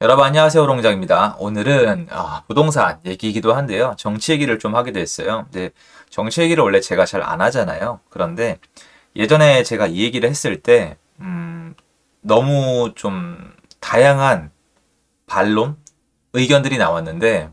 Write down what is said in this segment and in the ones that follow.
여러분 안녕하세요. 롱장입니다. 오늘은 부동산 얘기이기도 한데요. 정치 얘기를 좀 하게 됐어요. 근데 정치 얘기를 원래 제가 잘 안 하잖아요. 그런데 예전에 제가 이 얘기를 했을 때 너무 좀 다양한 반론, 의견들이 나왔는데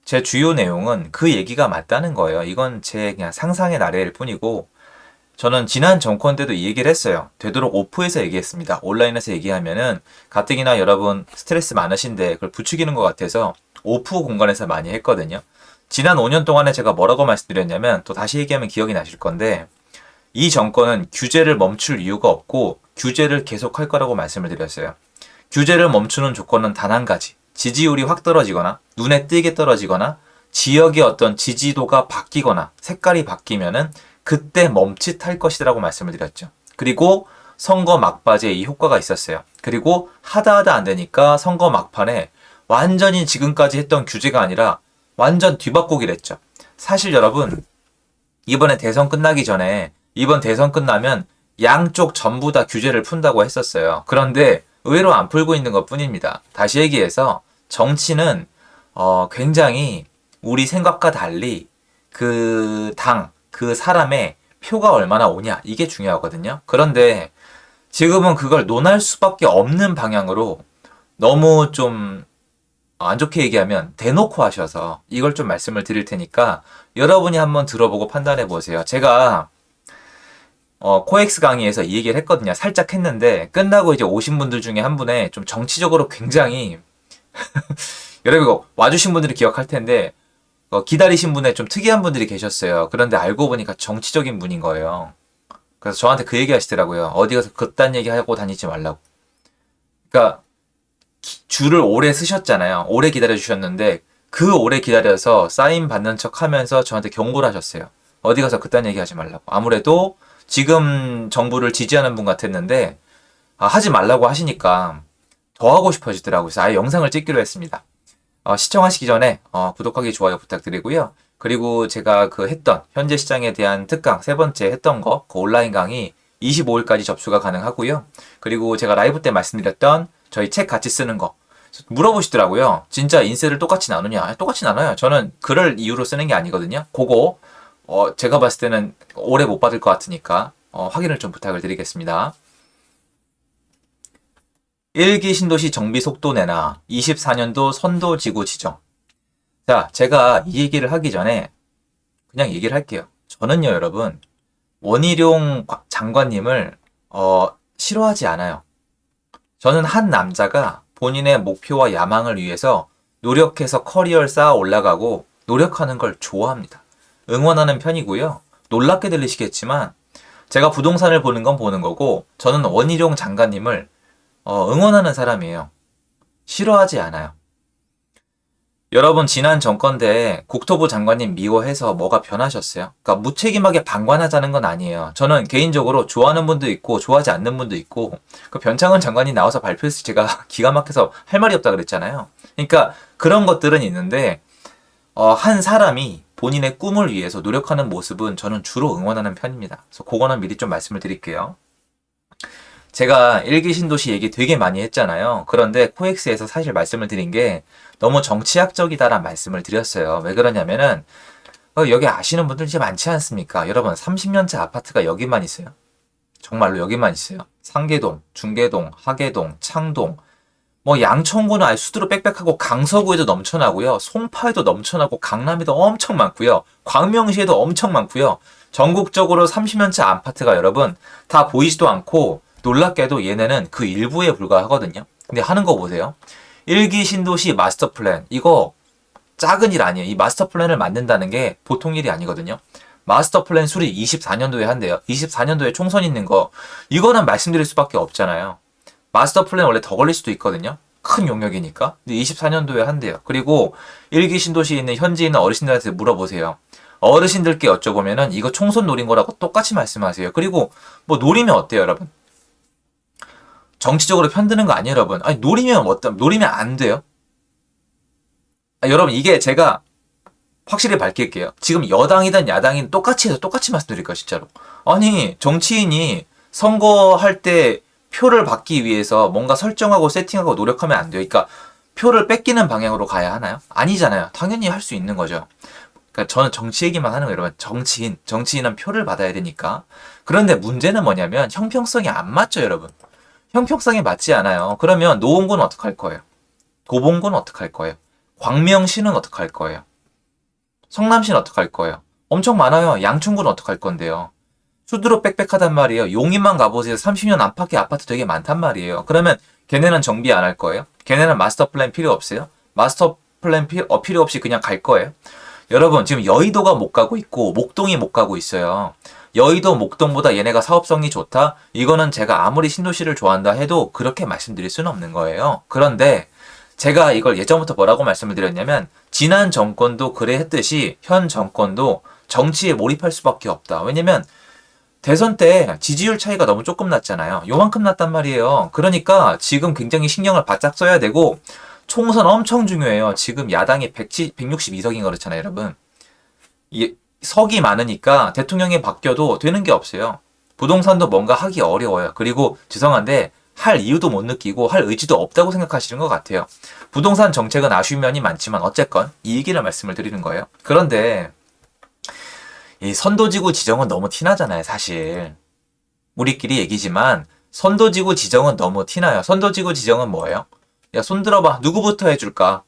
제 주요 내용은 그 얘기가 맞다는 거예요. 이건 제 그냥 상상의 나래일 뿐이고 저는 지난 정권 때도 이 얘기를 했어요. 되도록 오프에서 얘기했습니다. 온라인에서 얘기하면은 가뜩이나 여러분 스트레스 많으신데 그걸 부추기는 것 같아서 오프 공간에서 많이 했거든요. 지난 5년 동안에 제가 뭐라고 말씀드렸냐면 또 다시 얘기하면 기억이 나실 건데 이 정권은 규제를 멈출 이유가 없고 규제를 계속할 거라고 말씀을 드렸어요. 규제를 멈추는 조건은 단 한 가지. 지지율이 확 떨어지거나 눈에 띄게 떨어지거나 지역의 어떤 지지도가 바뀌거나 색깔이 바뀌면은 그때 멈칫할 것이라고 말씀을 드렸죠. 그리고 선거 막바지에 이 효과가 있었어요. 그리고 하다 안 되니까 선거 막판에 완전히 지금까지 했던 규제가 아니라 완전 뒤바꾸기를 했죠. 사실 여러분 이번에 대선 끝나기 전에 이번 대선 끝나면 양쪽 전부 다 규제를 푼다고 했었어요. 그런데 의외로 안 풀고 있는 것 뿐입니다. 다시 얘기해서 정치는 굉장히 우리 생각과 달리 그 당, 그 사람의 표가 얼마나 오냐 이게 중요하거든요. 그런데 지금은 그걸 논할 수밖에 없는 방향으로 너무 좀 안 좋게 얘기하면 대놓고 하셔서 이걸 좀 말씀을 드릴 테니까 여러분이 한번 들어보고 판단해 보세요. 제가 코엑스 강의에서 이 얘기를 했거든요. 살짝 했는데 끝나고 이제 오신 분들 중에 한 분의 좀 정치적으로 굉장히 여러분 이거 와주신 분들이 기억할 텐데 기다리신 분에 좀 특이한 분들이 계셨어요. 그런데 알고 보니까 정치적인 분인 거예요. 그래서 저한테 그 얘기 하시더라고요. 어디 가서 그딴 얘기 하고 다니지 말라고. 그러니까 줄을 오래 쓰셨잖아요. 오래 기다려 주셨는데 그 오래 기다려서 사인 받는 척 하면서 저한테 경고를 하셨어요. 어디 가서 그딴 얘기 하지 말라고. 아무래도 지금 정부를 지지하는 분 같았는데 하지 말라고 하시니까 더 하고 싶어지더라고요. 그래서 아예 영상을 찍기로 했습니다. 시청하시기 전에 구독하기, 좋아요 부탁드리고요. 그리고 제가 그 했던 현재 시장에 대한 특강 세 번째 했던 거 그 온라인 강의 25일까지 접수가 가능하고요. 그리고 제가 라이브 때 말씀드렸던 저희 책 같이 쓰는 거 물어보시더라고요. 진짜 인쇄를 똑같이 나누냐? 똑같이 나눠요. 저는 글을 이유로 쓰는 게 아니거든요. 그거 제가 봤을 때는 오래 못 받을 것 같으니까 확인을 좀 부탁을 드리겠습니다. 1기 신도시 정비 속도 내놔 24년도 선도지구 지정. 자, 제가 이 얘기를 하기 전에 그냥 얘기를 할게요. 저는요, 여러분, 원희룡 장관님을 싫어하지 않아요. 저는 한 남자가 본인의 목표와 야망을 위해서 노력해서 커리어를 쌓아 올라가고 노력하는 걸 좋아합니다. 응원하는 편이고요. 놀랍게 들리시겠지만 제가 부동산을 보는 건 보는 거고 저는 원희룡 장관님을 응원하는 사람이에요. 싫어하지 않아요. 여러분 지난 정권 때 국토부 장관님 미워해서 뭐가 변하셨어요? 그러니까 무책임하게 방관하자는 건 아니에요. 저는 개인적으로 좋아하는 분도 있고 좋아하지 않는 분도 있고 그 변창흠 장관이 나와서 발표했을 때 제가 기가 막혀서 할 말이 없다 그랬잖아요. 그러니까 그런 것들은 있는데 한 사람이 본인의 꿈을 위해서 노력하는 모습은 저는 주로 응원하는 편입니다. 그래서 그거는 미리 좀 말씀을 드릴게요. 제가 일기 신도시 얘기 되게 많이 했잖아요. 그런데 코엑스에서 사실 말씀을 드린 게 너무 정치학적이다라는 말씀을 드렸어요. 왜 그러냐면은 여기 아시는 분들 진짜 많지 않습니까? 여러분 30년째 아파트가 여기만 있어요. 정말로 여기만 있어요. 상계동, 중계동, 하계동, 창동 뭐 양천구는 아예 수두로 빽빽하고 강서구에도 넘쳐나고요. 송파에도 넘쳐나고 강남에도 엄청 많고요. 광명시에도 엄청 많고요. 전국적으로 30년째 아파트가 여러분 다 보이지도 않고 놀랍게도 얘네는 그 일부에 불과하거든요. 근데 하는 거 보세요. 1기 신도시 마스터 플랜. 이거 작은 일 아니에요. 이 마스터 플랜을 만든다는 게 보통 일이 아니거든요. 마스터 플랜 수립 24년도에 한대요. 24년도에 총선 있는 거. 이거는 말씀드릴 수밖에 없잖아요. 마스터 플랜 원래 더 걸릴 수도 있거든요. 큰 용역이니까. 근데 24년도에 한대요. 그리고 1기 신도시에 있는 현지에 있는 어르신들한테 물어보세요. 어르신들께 여쭤보면은 이거 총선 노린 거라고 똑같이 말씀하세요. 그리고 뭐 노리면 어때요, 여러분? 정치적으로 편드는 거 아니에요, 여러분. 아니, 노리면 안 돼요. 여러분, 이게 제가 확실히 밝힐게요. 지금 여당이든 야당이든 똑같이 해서 똑같이 말씀드릴 거예요, 진짜로. 아니, 정치인이 선거할 때 표를 받기 위해서 뭔가 설정하고 세팅하고 노력하면 안 돼요. 그러니까 표를 뺏기는 방향으로 가야 하나요? 아니잖아요. 당연히 할 수 있는 거죠. 그러니까 저는 정치 얘기만 하는 거예요, 여러분. 정치인은 표를 받아야 되니까. 그런데 문제는 뭐냐면 형평성이 안 맞죠, 여러분. 형평성이 맞지 않아요. 그러면 노원구는 어떡할 거예요? 도봉구는 어떡할 거예요? 광명시는 어떡할 거예요? 성남시는 어떡할 거예요? 엄청 많아요. 양춘구는 어떡할 건데요? 수두로 빽빽하단 말이에요. 용인만 가보세요. 30년 안팎의 아파트 되게 많단 말이에요. 그러면 걔네는 정비 안 할 거예요? 걔네는 마스터 플랜 필요 없어요? 마스터 플랜 필요 없이 그냥 갈 거예요? 여러분, 지금 여의도가 못 가고 있고 목동이 못 가고 있어요. 여의도, 목동보다 얘네가 사업성이 좋다? 이거는 제가 아무리 신도시를 좋아한다 해도 그렇게 말씀드릴 수는 없는 거예요. 그런데 제가 이걸 예전부터 뭐라고 말씀을 드렸냐면 지난 정권도 그래 했듯이 현 정권도 정치에 몰입할 수밖에 없다. 왜냐면 대선 때 지지율 차이가 너무 조금 났잖아요. 요만큼 났단 말이에요. 그러니까 지금 굉장히 신경을 바짝 써야 되고 총선 엄청 중요해요. 지금 야당이 162석인가 그렇잖아요, 여러분. 석이 많으니까 대통령이 바뀌어도 되는 게 없어요. 부동산도 뭔가 하기 어려워요. 그리고 죄송한데 할 이유도 못 느끼고 할 의지도 없다고 생각하시는 것 같아요. 부동산 정책은 아쉬운 면이 많지만 어쨌건 이 얘기를 말씀을 드리는 거예요. 그런데 이 선도지구 지정은 너무 티나잖아요, 사실. 우리끼리 얘기지만 선도지구 지정은 너무 티나요. 선도지구 지정은 뭐예요? 야, 손 들어봐. 누구부터 해줄까?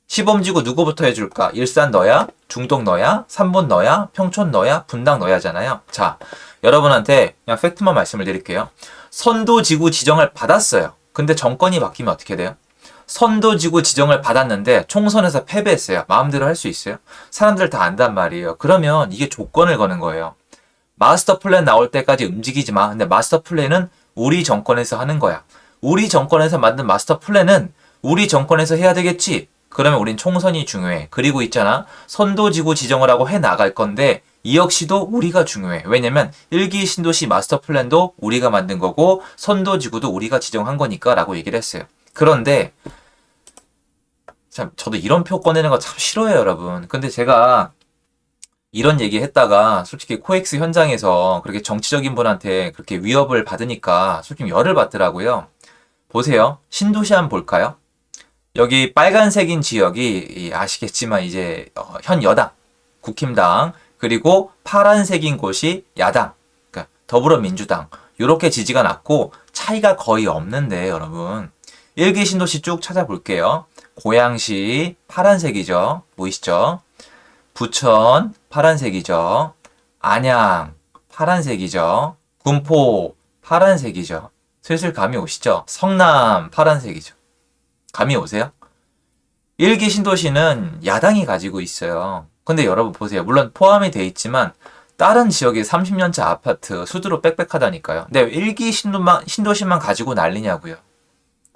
시범지구 누구부터 해줄까? 일산 너야? 중동 너야? 삼본 너야? 평촌 너야? 분당 너야잖아요. 자, 여러분한테 그냥 팩트만 말씀을 드릴게요. 선도지구 지정을 받았어요. 근데 정권이 바뀌면 어떻게 돼요? 선도지구 지정을 받았는데 총선에서 패배했어요. 마음대로 할 수 있어요? 사람들 다 안단 말이에요. 그러면 이게 조건을 거는 거예요. 마스터 플랜 나올 때까지 움직이지 마. 근데 마스터 플랜은 우리 정권에서 하는 거야. 우리 정권에서 만든 마스터 플랜은 우리 정권에서 해야 되겠지. 그러면 우린 총선이 중요해. 그리고 있잖아. 선도지구 지정을 하고 해 나갈 건데 이 역시도 우리가 중요해. 왜냐면 1기 신도시 마스터 플랜도 우리가 만든 거고 선도지구도 우리가 지정한 거니까 라고 얘기를 했어요. 그런데 참 저도 이런 표 꺼내는 거 참 싫어해요, 여러분. 근데 제가 이런 얘기 했다가 솔직히 코엑스 현장에서 그렇게 정치적인 분한테 그렇게 위협을 받으니까 솔직히 열을 받더라고요. 보세요. 신도시 한번 볼까요? 여기 빨간색인 지역이 아시겠지만 이제 현 여당, 국힘당, 그리고 파란색인 곳이 야당, 그러니까 더불어민주당. 이렇게 지지가 낮고 차이가 거의 없는데 여러분. 1기 신도시 쭉 찾아볼게요. 고양시 파란색이죠. 보이시죠? 부천 파란색이죠. 안양 파란색이죠. 군포 파란색이죠. 슬슬 감이 오시죠? 성남 파란색이죠. 감이 오세요? 1기 신도시는 야당이 가지고 있어요. 근데 여러분 보세요. 물론 포함이 돼 있지만 다른 지역의 30년차 아파트 수두로 빽빽하다니까요. 근데 1기 신도시만 가지고 난리냐고요.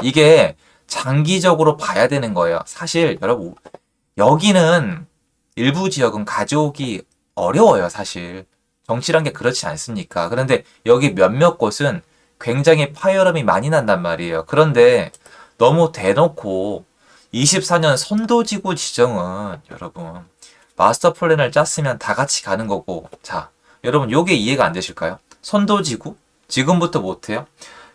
이게 장기적으로 봐야 되는 거예요. 사실 여러분 여기는 일부 지역은 가져오기 어려워요. 사실 정치란 게 그렇지 않습니까? 그런데 여기 몇몇 곳은 굉장히 파열음이 많이 난단 말이에요. 그런데 너무 대놓고 24년 선도지구 지정은 여러분 마스터 플랜을 짰으면 다 같이 가는 거고 자 여러분 요게 이해가 안 되실까요? 선도지구? 지금부터 못해요?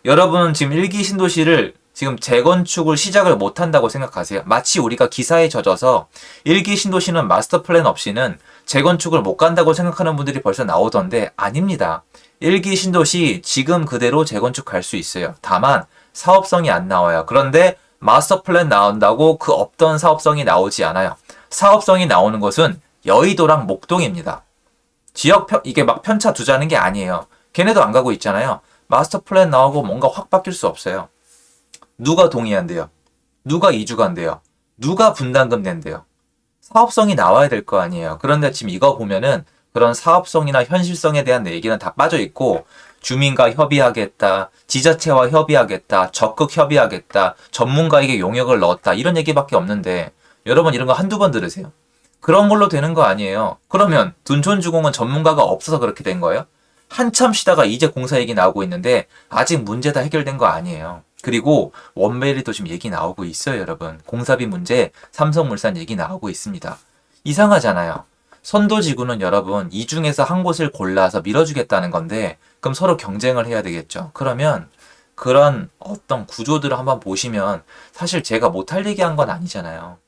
여러분 지금 1기 신도시를 지금 재건축을 시작을 못한다고 생각하세요? 마치 우리가 기사에 젖어서 1기 신도시는 마스터 플랜 없이는 재건축을 못 간다고 생각하는 분들이 벌써 나오던데 아닙니다. 1기 신도시 지금 그대로 재건축 갈 수 있어요. 다만 사업성이 안 나와요. 그런데 마스터 플랜 나온다고 그 없던 사업성이 나오지 않아요. 사업성이 나오는 곳은 여의도랑 목동입니다. 이게 막 편차 두자는 게 아니에요. 걔네도 안 가고 있잖아요. 마스터 플랜 나오고 뭔가 확 바뀔 수 없어요. 누가 동의한대요? 누가 이주간대요? 누가 분담금 낸대요? 사업성이 나와야 될 거 아니에요. 그런데 지금 이거 보면은 그런 사업성이나 현실성에 대한 얘기는 다 빠져 있고 주민과 협의하겠다, 지자체와 협의하겠다, 적극 협의하겠다, 전문가에게 용역을 넣었다 이런 얘기밖에 없는데 여러분 이런 거 한두 번 들으세요? 그런 걸로 되는 거 아니에요. 그러면 둔촌주공은 전문가가 없어서 그렇게 된 거예요? 한참 쉬다가 이제 공사 얘기 나오고 있는데 아직 문제 다 해결된 거 아니에요. 그리고 원베리도 지금 얘기 나오고 있어요, 여러분. 공사비 문제, 삼성물산 얘기 나오고 있습니다. 이상하잖아요. 선도지구는 여러분 이 중에서 한 곳을 골라서 밀어주겠다는 건데 그럼 서로 경쟁을 해야 되겠죠. 그러면 그런 어떤 구조들을 한번 보시면 사실 제가 못할 얘기한 건 아니잖아요.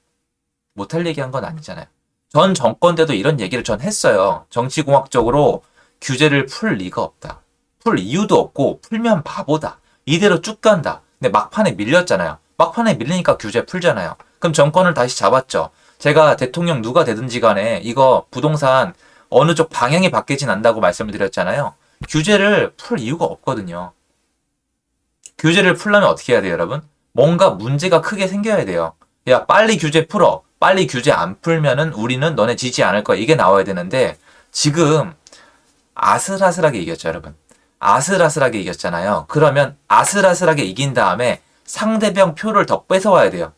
못할 얘기한 건 아니잖아요. 전 정권 때도 이런 얘기를 전 했어요. 정치공학적으로 규제를 풀 리가 없다. 풀 이유도 없고 풀면 바보다. 이대로 쭉 간다. 근데 막판에 밀렸잖아요. 막판에 밀리니까 규제 풀잖아요. 그럼 정권을 다시 잡았죠. 제가 대통령 누가 되든지 간에 이거 부동산 어느 쪽 방향이 바뀌진 않는다고 말씀을 드렸잖아요. 규제를 풀 이유가 없거든요. 규제를 풀려면 어떻게 해야 돼요, 여러분? 뭔가 문제가 크게 생겨야 돼요. 야, 빨리 규제 풀어. 빨리 규제 안 풀면은 우리는 너네 지지 않을 거야. 이게 나와야 되는데 지금 아슬아슬하게 이겼죠, 여러분. 아슬아슬하게 이겼잖아요. 그러면 아슬아슬하게 이긴 다음에 상대방 표를 더 뺏어와야 돼요.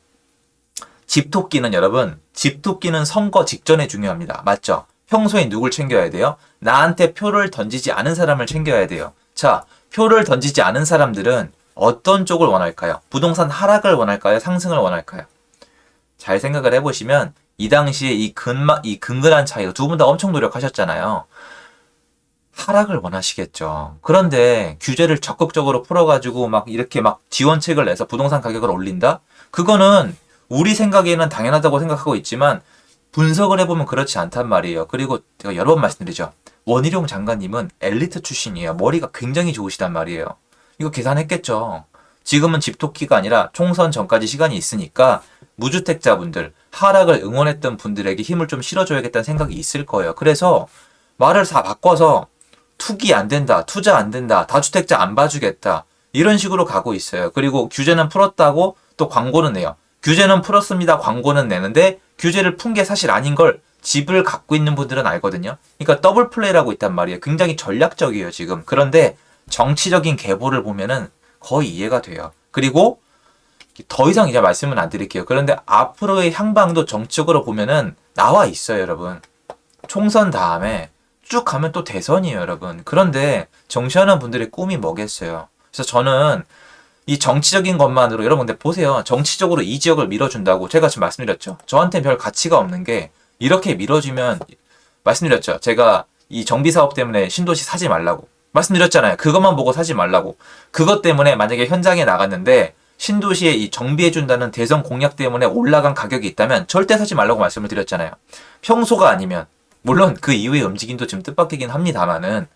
집토끼는 여러분, 집토끼는 선거 직전에 중요합니다. 맞죠? 평소에 누굴 챙겨야 돼요? 나한테 표를 던지지 않은 사람을 챙겨야 돼요. 자, 표를 던지지 않은 사람들은 어떤 쪽을 원할까요? 부동산 하락을 원할까요? 상승을 원할까요? 잘 생각을 해보시면 이 당시에 이 근근한 차이로 두 분 다 엄청 노력하셨잖아요. 하락을 원하시겠죠. 그런데 규제를 적극적으로 풀어가지고 막 이렇게 막 지원책을 내서 부동산 가격을 올린다? 그거는 우리 생각에는 당연하다고 생각하고 있지만 분석을 해보면 그렇지 않단 말이에요. 그리고 제가 여러 번 말씀드리죠. 원희룡 장관님은 엘리트 출신이에요. 머리가 굉장히 좋으시단 말이에요. 이거 계산했겠죠. 지금은 집토끼가 아니라 총선 전까지 시간이 있으니까 무주택자분들, 하락을 응원했던 분들에게 힘을 좀 실어줘야겠다는 생각이 있을 거예요. 그래서 말을 다 바꿔서 투기 안 된다, 투자 안 된다, 다주택자 안 봐주겠다 이런 식으로 가고 있어요. 그리고 규제는 풀었다고 또 광고는 내요. 규제는 풀었습니다. 광고는 내는데 규제를 푼 게 사실 아닌 걸 집을 갖고 있는 분들은 알거든요. 그러니까 더블 플레이라고 있단 말이에요. 굉장히 전략적이에요, 지금. 그런데 정치적인 계보를 보면은 거의 이해가 돼요. 그리고 더 이상 이제 말씀은 안 드릴게요. 그런데 앞으로의 향방도 정치적으로 보면은 나와 있어요, 여러분. 총선 다음에 쭉 가면 또 대선이에요, 여러분. 그런데 정치하는 분들의 꿈이 뭐겠어요. 그래서 저는 이 정치적인 것만으로 여러분 근데 보세요. 정치적으로 이 지역을 밀어준다고 제가 지금 말씀드렸죠. 저한테 별 가치가 없는 게 이렇게 밀어주면 말씀드렸죠. 제가 이 정비사업 때문에 신도시 사지 말라고 말씀드렸잖아요. 그것만 보고 사지 말라고. 그것 때문에 만약에 현장에 나갔는데 신도시에 이 정비해준다는 대선 공약 때문에 올라간 가격이 있다면 절대 사지 말라고 말씀을 드렸잖아요. 평소가 아니면 물론 그 이후의 움직임도 좀 뜻밖이긴 합니다만은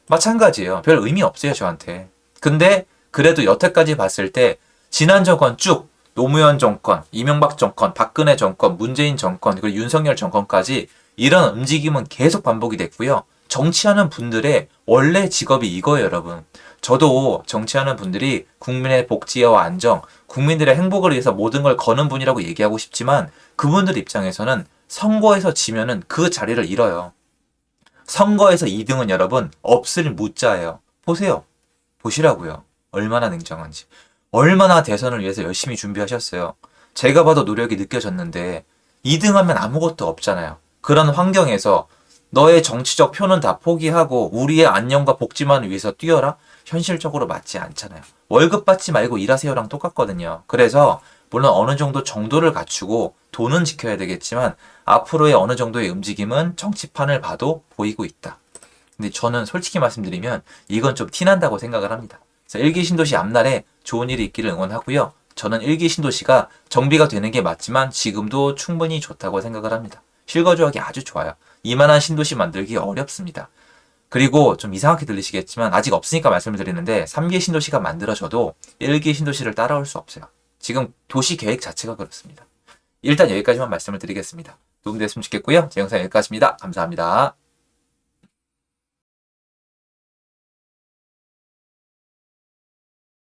마찬가지예요. 별 의미 없어요, 저한테. 근데 그래도 여태까지 봤을 때 지난 정권 쭉 노무현 정권, 이명박 정권, 박근혜 정권, 문재인 정권, 그리고 윤석열 정권까지 이런 움직임은 계속 반복이 됐고요. 정치하는 분들의 원래 직업이 이거예요, 여러분. 저도 정치하는 분들이 국민의 복지와 안정, 국민들의 행복을 위해서 모든 걸 거는 분이라고 얘기하고 싶지만 그분들 입장에서는 선거에서 지면은 그 자리를 잃어요. 선거에서 2등은 여러분 없을 무자예요. 보세요. 보시라고요. 얼마나 냉정한지. 얼마나 대선을 위해서 열심히 준비하셨어요. 제가 봐도 노력이 느껴졌는데 2등하면 아무것도 없잖아요. 그런 환경에서 너의 정치적 표는 다 포기하고 우리의 안녕과 복지만을 위해서 뛰어라? 현실적으로 맞지 않잖아요. 월급 받지 말고 일하세요랑 똑같거든요. 그래서 물론 어느 정도 정도를 갖추고 돈은 지켜야 되겠지만 앞으로의 어느 정도의 움직임은 정치판을 봐도 보이고 있다. 근데 저는 솔직히 말씀드리면 이건 좀 티난다고 생각을 합니다. 그래서 1기 신도시 앞날에 좋은 일이 있기를 응원하고요. 저는 1기 신도시가 정비가 되는 게 맞지만 지금도 충분히 좋다고 생각을 합니다. 실거주하기 아주 좋아요. 이만한 신도시 만들기 어렵습니다. 그리고 좀 이상하게 들리시겠지만 아직 없으니까 말씀을 드리는데 3기 신도시가 만들어져도 1기 신도시를 따라올 수 없어요. 지금 도시 계획 자체가 그렇습니다. 일단 여기까지만 말씀을 드리겠습니다. 도움됐으면 좋겠고요. 제 영상 여기까지입니다. 감사합니다.